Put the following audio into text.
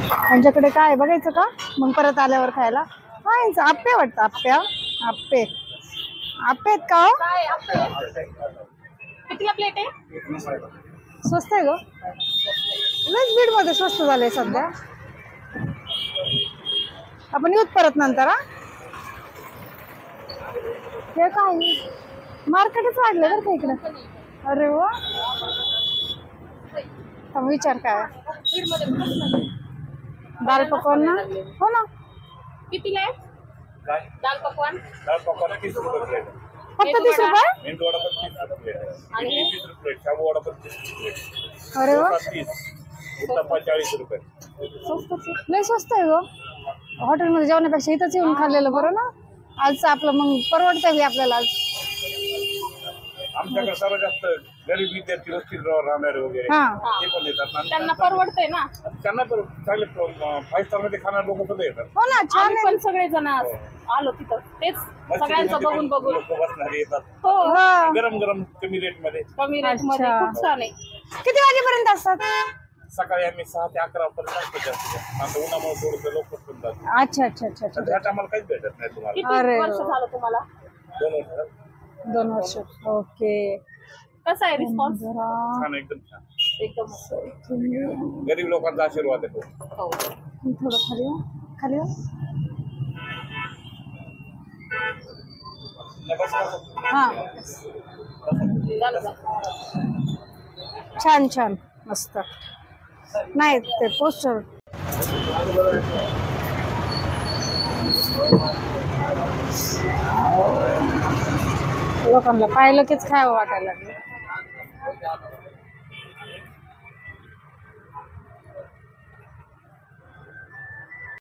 त्यांच्याकडे काय बघायचं का मग परत आल्यावर खायला? हा यांचं आप्पे वाटतं. आप्पे आप्पे आप्पे आहेत का? कितीला प्लेट आहे? स्वस्त आहे ग. लस बीड मध्ये स्वस्त झालंय सध्या. आपण येऊत परत नंतर. हे काय मार्केटच वाढलं बरं का इकडे. अरे वा विचार काय दाल पकवान ना. हो ना कितीला आहे दाल पकवान? दाल पकवान 30 रुपये प्लेट. फक्त 30 रुपये? मेंदू वडा पण 30 रुपये प्लेट. आणि 20 रुपये प्लेट. शाबू वडा पण 30 रुपये प्लेट. अरे वा 30. उत्तप्पा 40 रुपये. लय स्वस्त आहे ग. हॉटेलमध्ये जेवण्यापेक्षा इथंच येऊन खाल्लेलं बरं ना. आज आपलं मग परवडतंय आपल्याला. आज आमच्याकडे सर्वात जास्त गरीब विद्यार्थी वस्तीत राहणारे वगैरे हा ते पण येतात. त्यांना परवडतंय ना. त्यांना तर चांगले 5 स्टार मध्ये खाणारे लोक सुद्धा येतात. हो ना छान आम्ही आहे. पण सगळे जण आलो तिथं तेच सगळ्यांचं बघून बघून लोक बसणारे येतात. हो हा. गरम गरम कमी रेट मध्ये. कमी रेट मध्ये अच्छा. खूप छान आहे. किती वाजेपर्यंत असतात? सकाळी आम्ही 6 ते 11 पर्यंत असतो जास्त. आता उन्हामुळे थोडं लोक पण जातात. अच्छा अच्छा अच्छा अच्छा. ह्या टायमाला काहीच भेटत नाही तुम्हाला. किती अरे वर्ष झालं तुम्हाला? 2 वर्ष 2 वर्ष. ओके. कसा आहे रिस्पॉन्स? छान एकदम छान. एकदम मस्त. गरीब लोकांचा आशीर्वाद आहे तो. हो थोडं खाली हो. खाली हो. हा झालं का? छान छान मस्त. नाही ते पोस्टर लोकांना पाहिलं कीच खावं वाटायला लागलं.